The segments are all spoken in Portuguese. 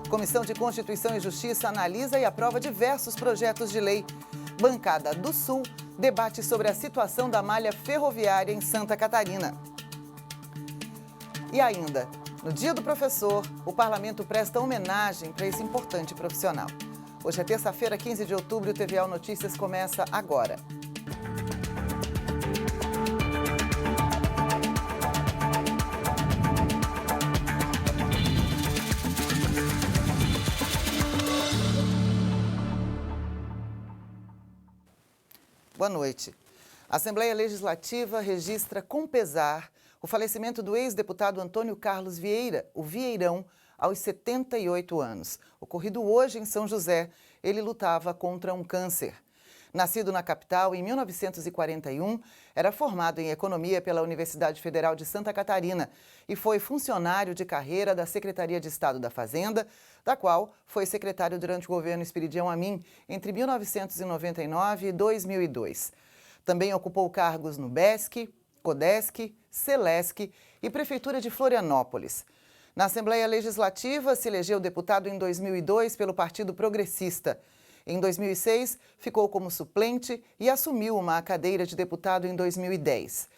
Comissão de Constituição e Justiça analisa e aprova diversos projetos de lei. Bancada do Sul debate sobre a situação da malha ferroviária em Santa Catarina. E ainda, no Dia do Professor, o Parlamento presta homenagem para esse importante profissional. Hoje é terça-feira, 15 de outubro, e o TVAL Notícias começa agora. Boa noite. A Assembleia Legislativa registra com pesar o falecimento do ex-deputado Antônio Carlos Vieira, o Vieirão, aos 78 anos. Ocorrido hoje em São José, ele lutava contra um câncer. Nascido na capital em 1941, era formado em Economia pela Universidade Federal de Santa Catarina e foi funcionário de carreira da Secretaria de Estado da Fazenda, da qual foi secretário durante o governo Esperidião Amin, entre 1999 e 2002. Também ocupou cargos no BESC, CODESC, CELESC e Prefeitura de Florianópolis. Na Assembleia Legislativa, se elegeu deputado em 2002 pelo Partido Progressista. Em 2006, ficou como suplente e assumiu uma cadeira de deputado em 2010.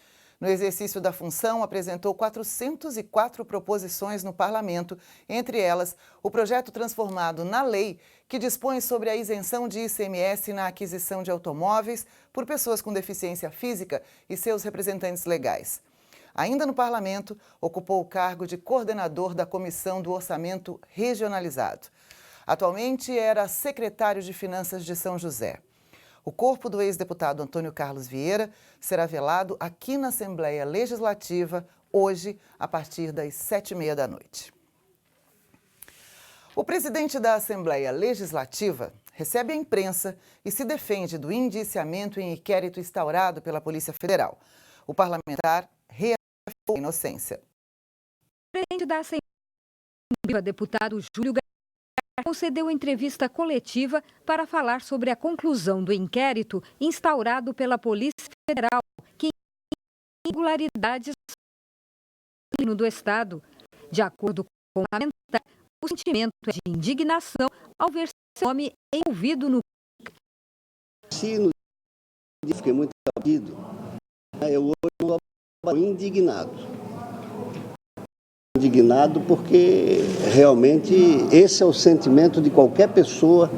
No exercício da função, apresentou 404 proposições no Parlamento, entre elas o projeto transformado na lei que dispõe sobre a isenção de ICMS na aquisição de automóveis por pessoas com deficiência física e seus representantes legais. Ainda no Parlamento, ocupou o cargo de coordenador da Comissão do Orçamento Regionalizado. Atualmente era secretário de Finanças de São José. O corpo do ex-deputado Antônio Carlos Vieira será velado aqui na Assembleia Legislativa, hoje, a partir das 7h30 da noite. O presidente da Assembleia Legislativa recebe a imprensa e se defende do indiciamento em inquérito instaurado pela Polícia Federal. O parlamentar reafirmou a inocência. O presidente da Assembleia, deputado Júlio Garcia, concedeu entrevista coletiva para falar sobre a conclusão do inquérito instaurado pela Polícia Federal, que irregularidades do Estado. De acordo com o parlamentar, o sentimento é de indignação ao ver seu nome envolvido no... Se no dia fiquei muito abatido, eu hoje estou indignado. Indignado porque realmente esse é o sentimento de qualquer pessoa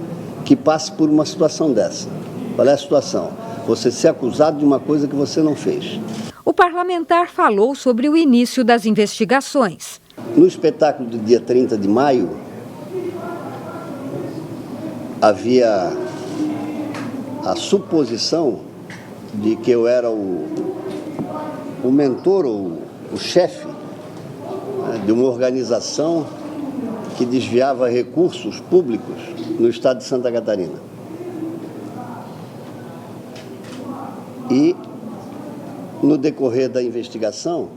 que passe por uma situação dessa. Qual é a situação? Você ser acusado de uma coisa que você não fez. O parlamentar falou sobre o início das investigações. No espetáculo do dia 30 de maio, havia a suposição de que eu era o mentor ou o chefe de uma organização que desviava recursos públicos no estado de Santa Catarina. E, no decorrer da investigação,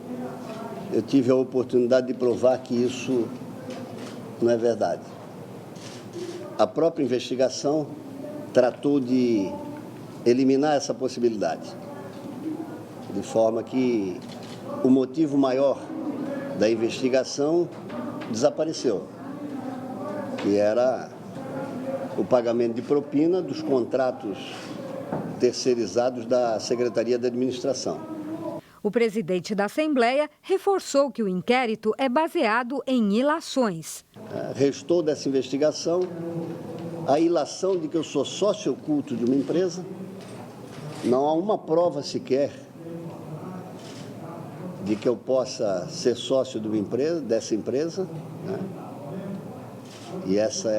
eu tive a oportunidade de provar que isso não é verdade. A própria investigação tratou de eliminar essa possibilidade, de forma que o motivo maior da investigação desapareceu, que era o pagamento de propina dos contratos terceirizados da Secretaria da Administração. O presidente da Assembleia reforçou que o inquérito é baseado em ilações. Restou dessa investigação a ilação de que eu sou sócio oculto de uma empresa. Não há uma prova sequer de que eu possa ser sócio de uma empresa, dessa empresa, né? E essa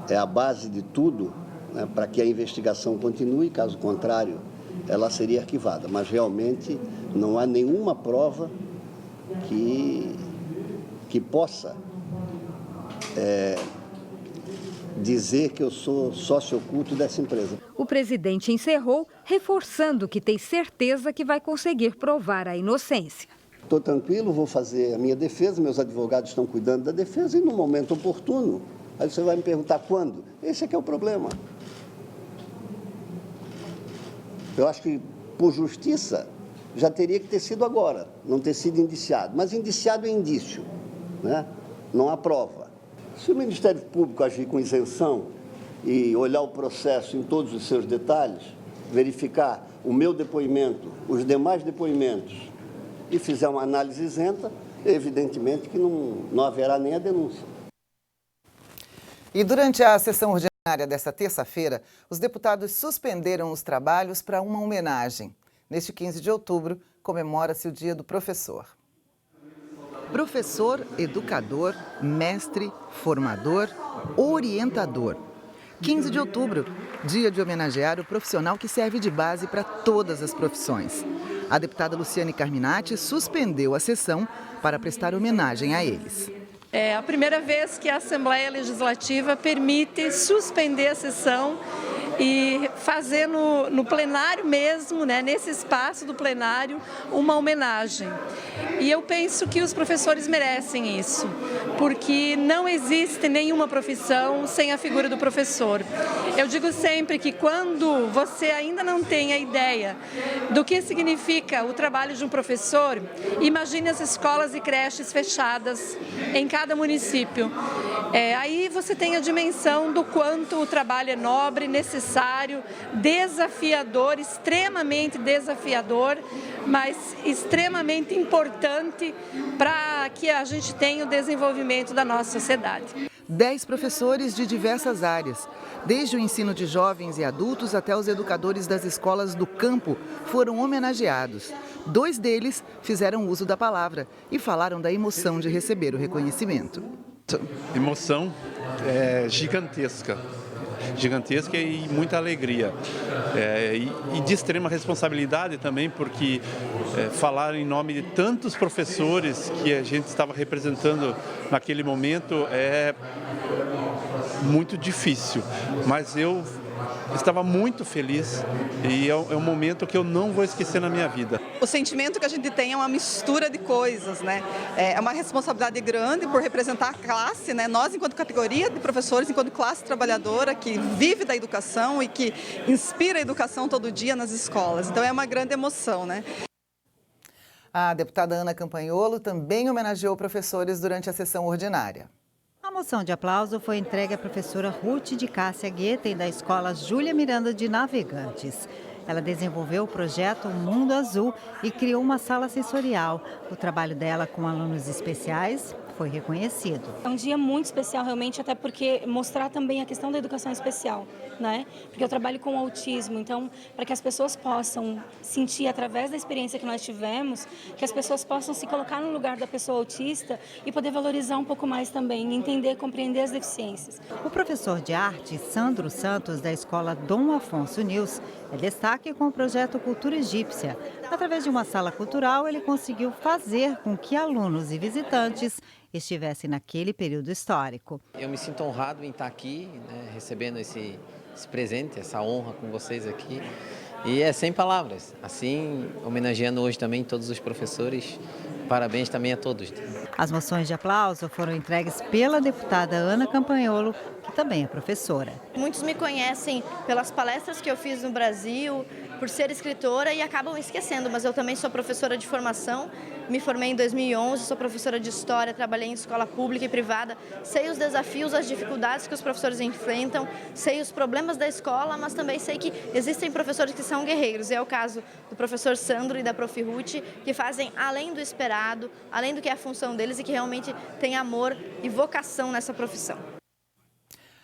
é a base de tudo, né, para que a investigação continue. Caso contrário, ela seria arquivada. Mas realmente não há nenhuma prova que possa dizer que eu sou sócio oculto dessa empresa. O presidente encerrou, reforçando que tem certeza que vai conseguir provar a inocência. Estou tranquilo, vou fazer a minha defesa, meus advogados estão cuidando da defesa e no momento oportuno. Aí você vai me perguntar quando? Esse é que é o problema. Eu acho que, por justiça, já teria que ter sido agora, não ter sido indiciado. Mas indiciado é indício, né? Não há prova. Se o Ministério Público agir com isenção e olhar o processo em todos os seus detalhes, verificar o meu depoimento, os demais depoimentos e fizer uma análise isenta, evidentemente que não haverá nem a denúncia. E durante a sessão ordinária desta terça-feira, os deputados suspenderam os trabalhos para uma homenagem. Neste 15 de outubro, comemora-se o Dia do Professor. Professor, educador, mestre, formador, orientador. 15 de outubro, dia de homenagear o profissional que serve de base para todas as profissões. A deputada Luciane Carminati suspendeu a sessão para prestar homenagem a eles. É a primeira vez que a Assembleia Legislativa permite suspender a sessão e fazer no plenário mesmo, né, nesse espaço do plenário, uma homenagem. E eu penso que os professores merecem isso, porque não existe nenhuma profissão sem a figura do professor. Eu digo sempre que quando você ainda não tem a ideia do que significa o trabalho de um professor, imagine as escolas e creches fechadas em cada município. Aí você tem a dimensão do quanto o trabalho é nobre, necessário, desafiador, extremamente desafiador, mas extremamente importante para que a gente tenha o desenvolvimento da nossa sociedade. 10 professores de diversas áreas, desde o ensino de jovens e adultos até os educadores das escolas do campo, foram homenageados. 2 deles fizeram uso da palavra e falaram da emoção de receber o reconhecimento. Emoção gigantesca e muita alegria. E de extrema responsabilidade também, porque falar em nome de tantos professores que a gente estava representando naquele momento é muito difícil, mas eu estava muito feliz e é um momento que eu não vou esquecer na minha vida. O sentimento que a gente tem é uma mistura de coisas, né? É uma responsabilidade grande por representar a classe, né? Nós, enquanto categoria de professores, enquanto classe trabalhadora que vive da educação e que inspira a educação todo dia nas escolas. Então é uma grande emoção, né? A deputada Ana Campanholo também homenageou professores durante a sessão ordinária. A moção de aplauso foi entregue à professora Ruth de Cássia Guetem, da Escola Júlia Miranda de Navegantes. Ela desenvolveu o projeto Mundo Azul e criou uma sala sensorial. O trabalho dela com alunos especiais foi reconhecido. É um dia muito especial realmente, até porque mostrar também a questão da educação especial, né? Porque eu trabalho com autismo, então para que as pessoas possam sentir através da experiência que nós tivemos, que as pessoas possam se colocar no lugar da pessoa autista e poder valorizar um pouco mais também, entender, compreender as deficiências. O professor de arte, Sandro Santos, da Escola Dom Afonso Nils, é destaque com o projeto Cultura Egípcia. Através de uma sala cultural, ele conseguiu fazer com que alunos e visitantes estivessem naquele período histórico. Eu me sinto honrado em estar aqui, né, recebendo esse presente, essa honra com vocês aqui. E é sem palavras. Assim, homenageando hoje também todos os professores, parabéns também a todos. As moções de aplauso foram entregues pela deputada Ana Campanholo, que também é professora. Muitos me conhecem pelas palestras que eu fiz no Brasil, por ser escritora e acabam esquecendo, mas eu também sou professora de formação, me formei em 2011, sou professora de história, trabalhei em escola pública e privada, sei os desafios, as dificuldades que os professores enfrentam, sei os problemas da escola, mas também sei que existem professores que são guerreiros, e é o caso do professor Sandro e da prof. Ruth, que fazem além do esperado, além do que é a função deles e que realmente têm amor e vocação nessa profissão.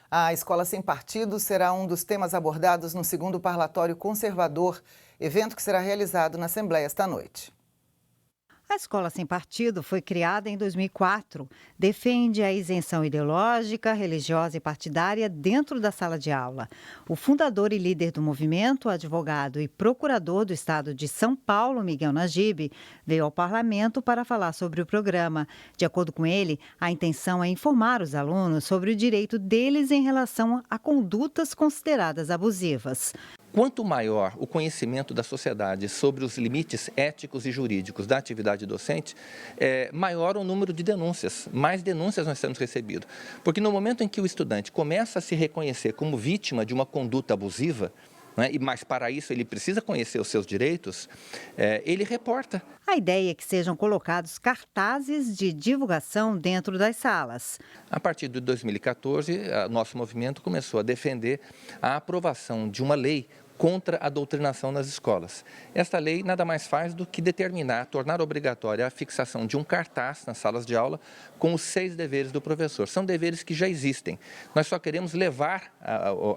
A Escola Sem Partido será um dos temas abordados no 2º Parlatório Conservador, evento que será realizado na Assembleia esta noite. A Escola Sem Partido foi criada em 2004. Defende a isenção ideológica, religiosa e partidária dentro da sala de aula. O fundador e líder do movimento, advogado e procurador do estado de São Paulo, Miguel Najib, veio ao parlamento para falar sobre o programa. De acordo com ele, a intenção é informar os alunos sobre o direito deles em relação a condutas consideradas abusivas. Quanto maior o conhecimento da sociedade sobre os limites éticos e jurídicos da atividade docente, maior o número de denúncias, mais denúncias nós temos recebido. Porque no momento em que o estudante começa a se reconhecer como vítima de uma conduta abusiva, né? Mas para isso ele precisa conhecer os seus direitos, ele reporta. A ideia é que sejam colocados cartazes de divulgação dentro das salas. A partir de 2014, nosso movimento começou a defender a aprovação de uma lei contra a doutrinação nas escolas. Esta lei nada mais faz do que tornar obrigatória a fixação de um cartaz nas salas de aula com os 6 deveres do professor. São deveres que já existem. Nós só queremos levar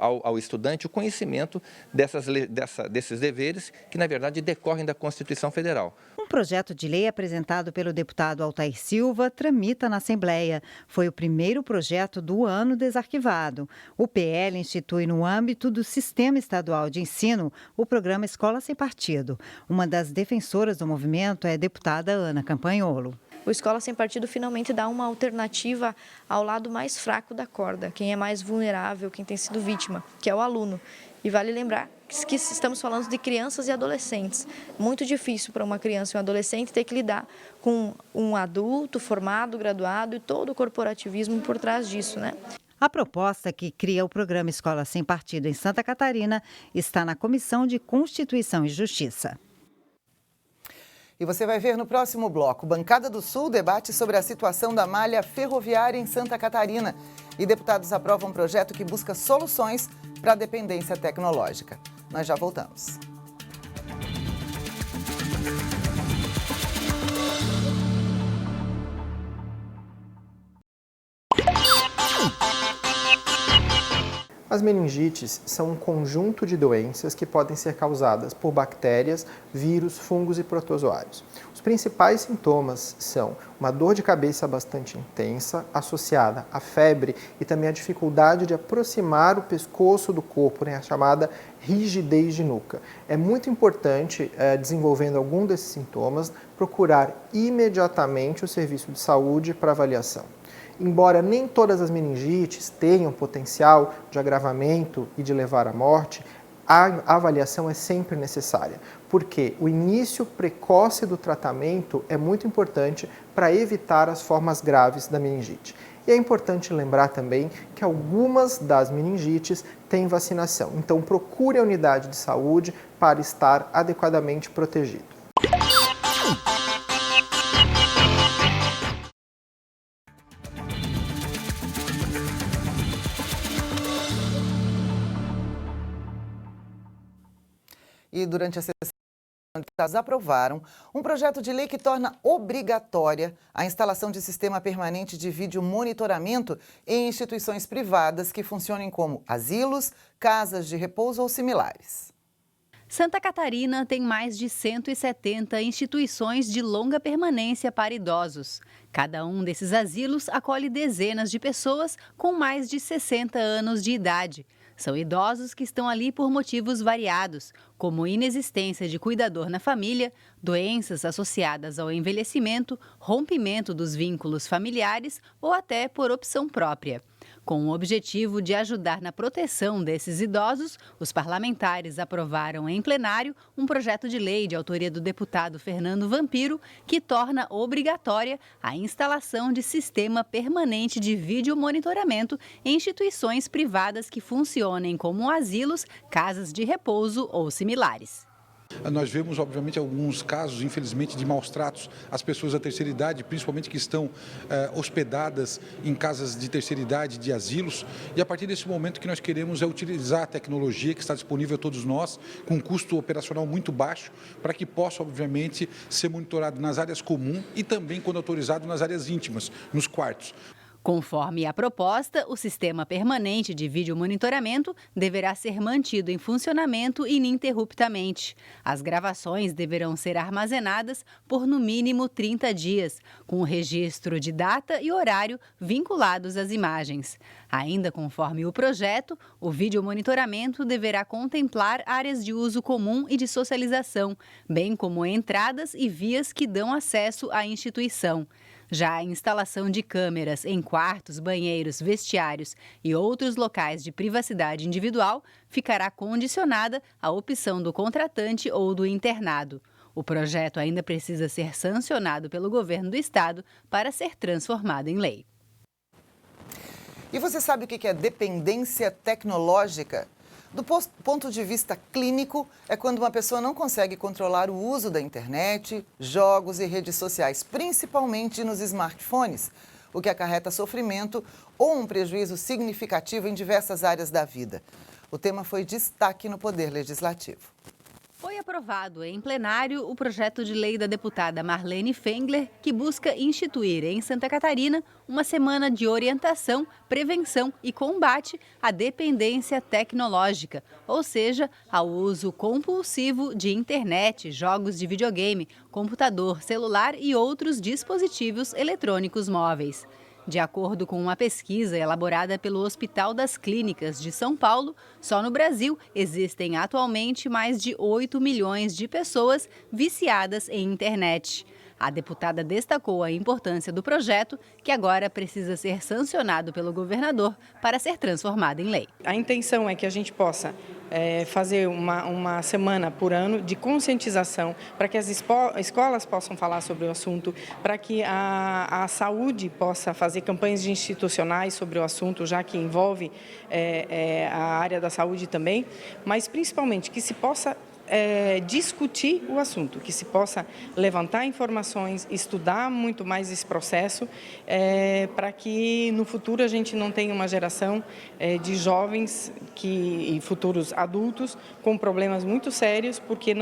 ao estudante o conhecimento desses deveres que, na verdade, decorrem da Constituição Federal. Um projeto de lei apresentado pelo deputado Altair Silva tramita na Assembleia. Foi o primeiro projeto do ano desarquivado. O PL institui no âmbito do Sistema Estadual de Ensino o programa Escola Sem Partido. Uma das defensoras do movimento é a deputada Ana Campanholo. O Escola Sem Partido finalmente dá uma alternativa ao lado mais fraco da corda, quem é mais vulnerável, quem tem sido vítima, que é o aluno. E vale lembrar que estamos falando de crianças e adolescentes. Muito difícil para uma criança e um adolescente ter que lidar com um adulto formado, graduado e todo o corporativismo por trás disso, né? A proposta que cria o programa Escola Sem Partido em Santa Catarina está na Comissão de Constituição e Justiça. E você vai ver no próximo bloco. Bancada do Sul debate sobre a situação da malha ferroviária em Santa Catarina. E deputados aprovam um projeto que busca soluções para a dependência tecnológica. Nós já voltamos. As meningites são um conjunto de doenças que podem ser causadas por bactérias, vírus, fungos e protozoários. Os principais sintomas são uma dor de cabeça bastante intensa, associada à febre e também a dificuldade de aproximar o pescoço do corpo, né, a chamada rigidez de nuca. É muito importante, desenvolvendo algum desses sintomas, procurar imediatamente o serviço de saúde para avaliação. Embora nem todas as meningites tenham potencial de agravamento e de levar à morte, a avaliação é sempre necessária, porque o início precoce do tratamento é muito importante para evitar as formas graves da meningite. E é importante lembrar também que algumas das meningites têm vacinação, então procure a unidade de saúde para estar adequadamente protegido. E durante a sessão, os deputados aprovaram um projeto de lei que torna obrigatória a instalação de sistema permanente de vídeo monitoramento em instituições privadas que funcionem como asilos, casas de repouso ou similares. Santa Catarina tem mais de 170 instituições de longa permanência para idosos. Cada um desses asilos acolhe dezenas de pessoas com mais de 60 anos de idade. São idosos que estão ali por motivos variados, como inexistência de cuidador na família, doenças associadas ao envelhecimento, rompimento dos vínculos familiares ou até por opção própria. Com o objetivo de ajudar na proteção desses idosos, os parlamentares aprovaram em plenário um projeto de lei de autoria do deputado Fernando Vampiro que torna obrigatória a instalação de sistema permanente de vídeo monitoramento em instituições privadas que funcionem como asilos, casas de repouso ou similares. Nós vemos, obviamente, alguns casos, infelizmente, de maus tratos às pessoas da terceira idade, principalmente que estão hospedadas em casas de terceira idade, de asilos. E a partir desse momento que nós queremos é utilizar a tecnologia que está disponível a todos nós, com um custo operacional muito baixo, para que possa, obviamente, ser monitorado nas áreas comuns e também, quando autorizado, nas áreas íntimas, nos quartos. Conforme a proposta, o sistema permanente de vídeo monitoramento deverá ser mantido em funcionamento ininterruptamente. As gravações deverão ser armazenadas por no mínimo 30 dias, com o registro de data e horário vinculados às imagens. Ainda conforme o projeto, o vídeo monitoramento deverá contemplar áreas de uso comum e de socialização, bem como entradas e vias que dão acesso à instituição. Já a instalação de câmeras em quartos, banheiros, vestiários e outros locais de privacidade individual ficará condicionada à opção do contratante ou do internado. O projeto ainda precisa ser sancionado pelo governo do estado para ser transformado em lei. E você sabe o que é dependência tecnológica? Do ponto de vista clínico, é quando uma pessoa não consegue controlar o uso da internet, jogos e redes sociais, principalmente nos smartphones, o que acarreta sofrimento ou um prejuízo significativo em diversas áreas da vida. O tema foi destaque no Poder Legislativo. Foi aprovado em plenário o projeto de lei da deputada Marlene Fengler, que busca instituir em Santa Catarina uma semana de orientação, prevenção e combate à dependência tecnológica, ou seja, ao uso compulsivo de internet, jogos de videogame, computador, celular e outros dispositivos eletrônicos móveis. De acordo com uma pesquisa elaborada pelo Hospital das Clínicas de São Paulo, só no Brasil existem atualmente mais de 8 milhões de pessoas viciadas em internet. A deputada destacou a importância do projeto, que agora precisa ser sancionado pelo governador para ser transformado em lei. A intenção é que a gente possa fazer uma semana por ano de conscientização para que as escolas possam falar sobre o assunto, para que a saúde possa fazer campanhas institucionais sobre o assunto, já que envolve a área da saúde também, mas principalmente que se possa discutir o assunto, que se possa levantar informações, estudar muito mais esse processo, para que no futuro a gente não tenha uma geração de jovens e futuros adultos com problemas muito sérios, porque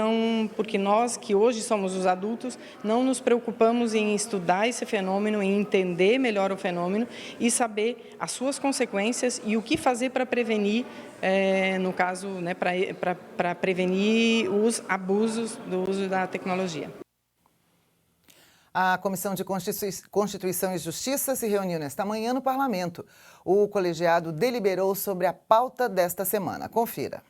nós que hoje somos os adultos não nos preocupamos em estudar esse fenômeno, em entender melhor o fenômeno e saber as suas consequências e o que fazer para prevenir, no caso, né, para prevenir os abusos do uso da tecnologia. A Comissão de Constituição e Justiça se reuniu nesta manhã no Parlamento. O colegiado deliberou sobre a pauta desta semana. Confira.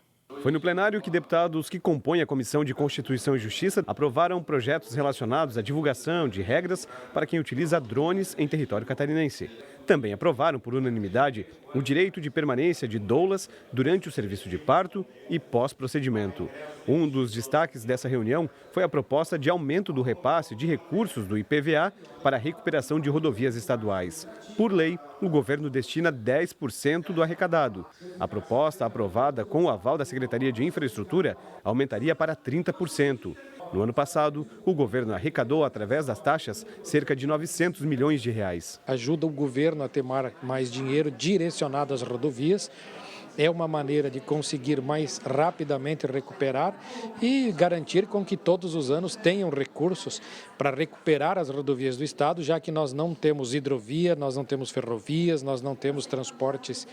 Foi no plenário que deputados que compõem a Comissão de Constituição e Justiça aprovaram projetos relacionados à divulgação de regras para quem utiliza drones em território catarinense. Também aprovaram, por unanimidade, o direito de permanência de doulas durante o serviço de parto e pós-procedimento. Um dos destaques dessa reunião foi a proposta de aumento do repasse de recursos do IPVA para a recuperação de rodovias estaduais. Por lei, o governo destina 10% do arrecadado. A proposta, aprovada com o aval da Secretaria de Infraestrutura, aumentaria para 30%. No ano passado, o governo arrecadou, através das taxas, cerca de 900 milhões de reais. Ajuda o governo a ter mais dinheiro direcionado às rodovias. É uma maneira de conseguir mais rapidamente recuperar e garantir com que todos os anos tenham recursos para recuperar as rodovias do Estado, já que nós não temos hidrovia, nós não temos ferrovias, nós não temos transportes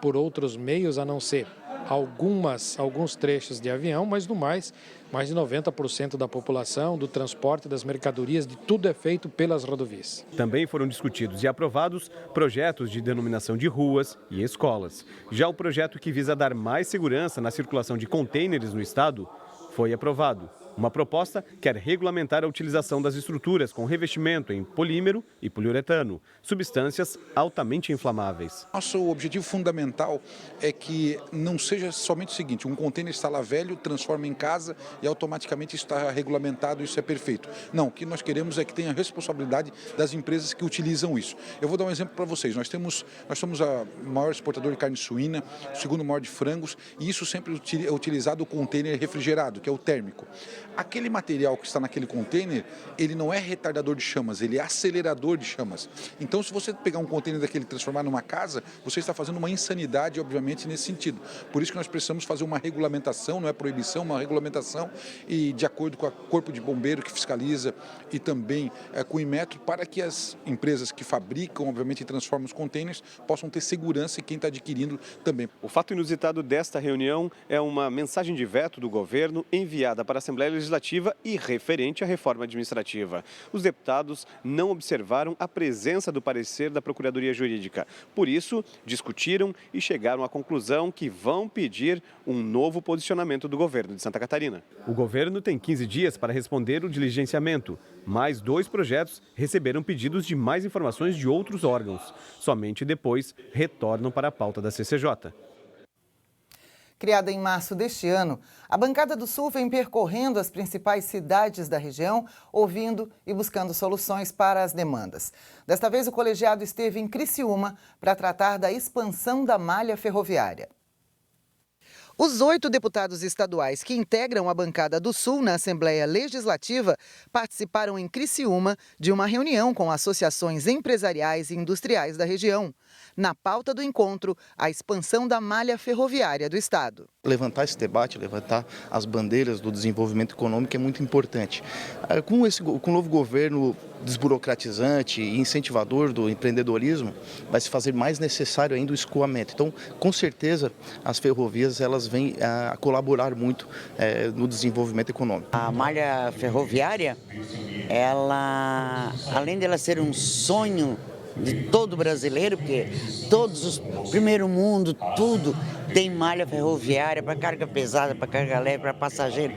por outros meios, a não ser alguns trechos de avião, mas no mais de 90% da população, do transporte, das mercadorias, de tudo é feito pelas rodovias. Também foram discutidos e aprovados projetos de denominação de ruas e escolas. Já o projeto que visa dar mais segurança na circulação de contêineres no estado foi aprovado. Uma proposta quer regulamentar a utilização das estruturas com revestimento em polímero e poliuretano, substâncias altamente inflamáveis. Nosso objetivo fundamental é que não seja somente o seguinte: um contêiner está lá velho, transforma em casa e automaticamente está regulamentado, isso é perfeito. Não, o que nós queremos é que tenha a responsabilidade das empresas que utilizam isso. Eu vou dar um exemplo para vocês. Nós somos a maior exportadora de carne suína, o segundo maior de frangos, e isso sempre é utilizado o contêiner refrigerado, que é o térmico. Aquele material que está naquele container, ele não é retardador de chamas, ele é acelerador de chamas. Então, se você pegar um container daquele e transformar numa casa, você está fazendo uma insanidade, obviamente, nesse sentido. Por isso que nós precisamos fazer uma regulamentação, não é proibição, uma regulamentação, e de acordo com o Corpo de Bombeiro que fiscaliza e também com o Inmetro, para que as empresas que fabricam, obviamente, e transformam os containers, possam ter segurança e quem está adquirindo também. O fato inusitado desta reunião é uma mensagem de veto do governo enviada para a Assembleia Legislativa e referente à reforma administrativa. Os deputados não observaram a presença do parecer da Procuradoria Jurídica. Por isso, discutiram e chegaram à conclusão que vão pedir um novo posicionamento do governo de Santa Catarina. O governo tem 15 dias para responder o diligenciamento. Mais 2 projetos receberam pedidos de mais informações de outros órgãos. Somente depois retornam para a pauta da CCJ. Criada em março deste ano, a Bancada do Sul vem percorrendo as principais cidades da região, ouvindo e buscando soluções para as demandas. Desta vez, o colegiado esteve em Criciúma para tratar da expansão da malha ferroviária. Os 8 deputados estaduais que integram a bancada do Sul na Assembleia Legislativa participaram em Criciúma de uma reunião com associações empresariais e industriais da região. Na pauta do encontro, a expansão da malha ferroviária do estado. Levantar esse debate, levantar as bandeiras do desenvolvimento econômico é muito importante. Com o novo governo desburocratizante e incentivador do empreendedorismo, vai se fazer mais necessário ainda o escoamento. Então, com certeza, as ferrovias elas vêm a colaborar muito no desenvolvimento econômico. A malha ferroviária, ela, além de ela ser um sonho de todo brasileiro, porque todos os primeiro mundo, tudo tem malha ferroviária para carga pesada, para carga leve, para passageiro.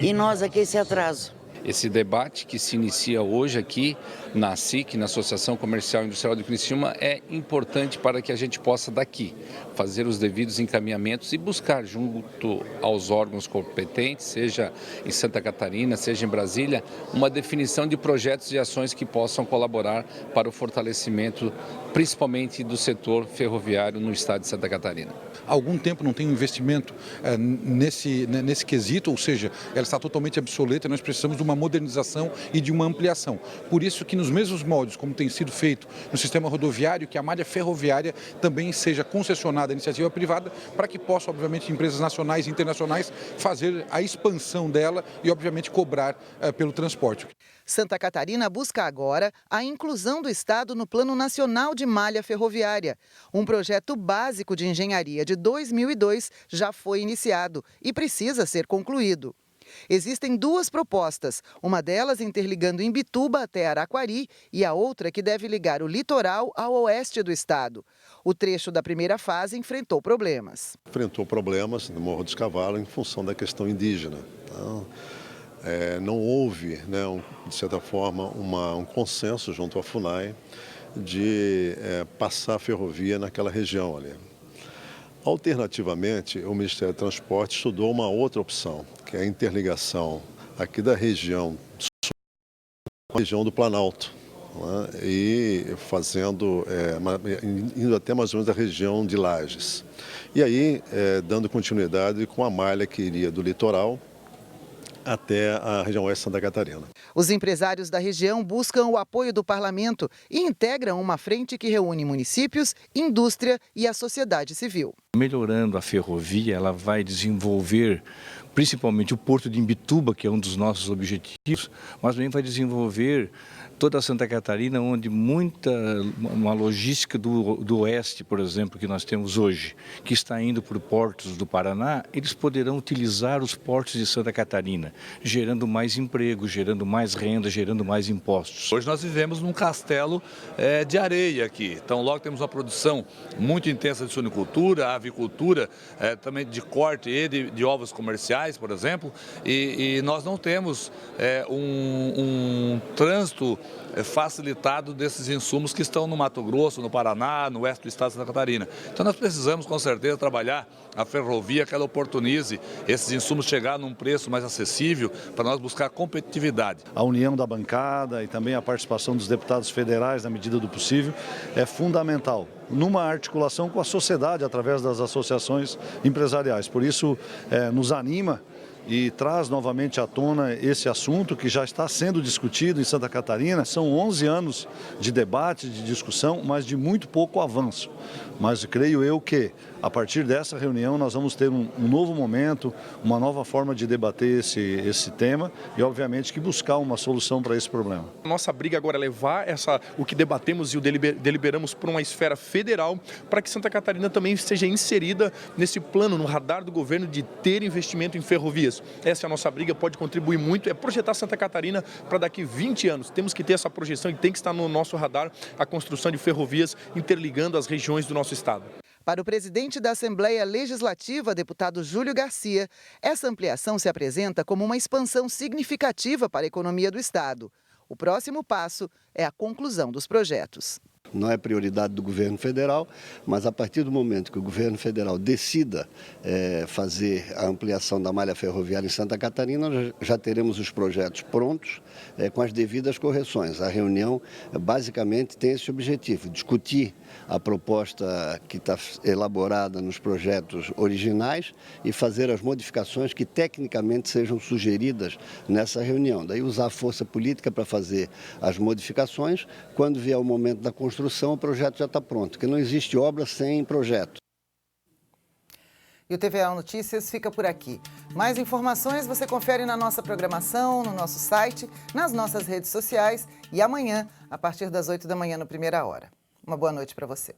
E nós aqui esse atraso. Esse debate que se inicia hoje aqui na SIC, na Associação Comercial e Industrial de Criciúma, é importante para que a gente possa daqui fazer os devidos encaminhamentos e buscar junto aos órgãos competentes, seja em Santa Catarina, seja em Brasília, uma definição de projetos e ações que possam colaborar para o fortalecimento, principalmente do setor ferroviário no estado de Santa Catarina. Há algum tempo não tem um investimento nesse quesito, ou seja, ela está totalmente obsoleta e nós precisamos de uma modernização e de uma ampliação. Por isso que nos mesmos moldes, como tem sido feito no sistema rodoviário, que a malha ferroviária também seja concessionada à iniciativa privada, para que possa, obviamente, empresas nacionais e internacionais fazer a expansão dela e, obviamente, cobrar pelo transporte. Santa Catarina busca agora a inclusão do estado no Plano Nacional de Malha Ferroviária. Um projeto básico de engenharia de 2002 já foi iniciado e precisa ser concluído. Existem 2 propostas, uma delas interligando Imbituba até Araquari e a outra que deve ligar o litoral ao oeste do estado. O trecho da primeira fase enfrentou problemas. Enfrentou problemas no Morro dos Cavalos em função da questão indígena. Então, não houve, de certa forma, um consenso junto à FUNAI de passar a ferrovia naquela região ali. Alternativamente, o Ministério do Transporte estudou uma outra opção, que é a interligação aqui da região sul com a região do Planalto, e indo até mais ou menos da região de Lages. E aí, dando continuidade com a malha que iria do litoral até a região oeste de Santa Catarina. Os empresários da região buscam o apoio do parlamento e integram uma frente que reúne municípios, indústria e a sociedade civil. Melhorando a ferrovia, ela vai desenvolver principalmente o Porto de Imbituba, que é um dos nossos objetivos, mas também vai desenvolver toda a Santa Catarina, onde uma logística do oeste, por exemplo, que nós temos hoje, que está indo para portos do Paraná, eles poderão utilizar os portos de Santa Catarina, gerando mais emprego, gerando mais renda, gerando mais impostos. Hoje nós vivemos num castelo de areia aqui, então logo temos uma produção muito intensa de suinicultura, avicultura, também de corte e de ovos comerciais, por exemplo, e nós não temos um trânsito facilitado desses insumos que estão no Mato Grosso, no Paraná, no oeste do estado de Santa Catarina. Então nós precisamos com certeza trabalhar a ferrovia que ela oportunize esses insumos chegar num preço mais acessível para nós buscar competitividade. A união da bancada e também a participação dos deputados federais na medida do possível é fundamental numa articulação com a sociedade através das associações empresariais. Por isso nos anima e traz novamente à tona esse assunto que já está sendo discutido em Santa Catarina. São 11 anos de debate, de discussão, mas de muito pouco avanço. Mas creio eu que, a partir dessa reunião, nós vamos ter um novo momento, uma nova forma de debater esse tema e, obviamente, que buscar uma solução para esse problema. Nossa briga agora é levar o que debatemos e o deliberamos para uma esfera federal, para que Santa Catarina também seja inserida nesse plano, no radar do governo de ter investimento em ferrovias. Essa é a nossa briga, pode contribuir muito, é projetar Santa Catarina para daqui 20 anos. Temos que ter essa projeção e tem que estar no nosso radar a construção de ferrovias interligando as regiões do nosso estado. Para o presidente da Assembleia Legislativa, deputado Júlio Garcia, essa ampliação se apresenta como uma expansão significativa para a economia do estado. O próximo passo é a conclusão dos projetos. não é prioridade do governo federal, mas a partir do momento que o governo federal decida fazer a ampliação da malha ferroviária em Santa Catarina, já teremos os projetos prontos com as devidas correções. A reunião basicamente tem esse objetivo, discutir a proposta que está elaborada nos projetos originais e fazer as modificações que tecnicamente sejam sugeridas nessa reunião. Daí usar a força política para fazer as modificações. Quando vier o momento da construção, o projeto já está pronto, porque não existe obra sem projeto. E o TVA Notícias fica por aqui. Mais informações você confere na nossa programação, no nosso site, nas nossas redes sociais e amanhã, a partir das 8 da manhã no Primeira Hora. Uma boa noite para você.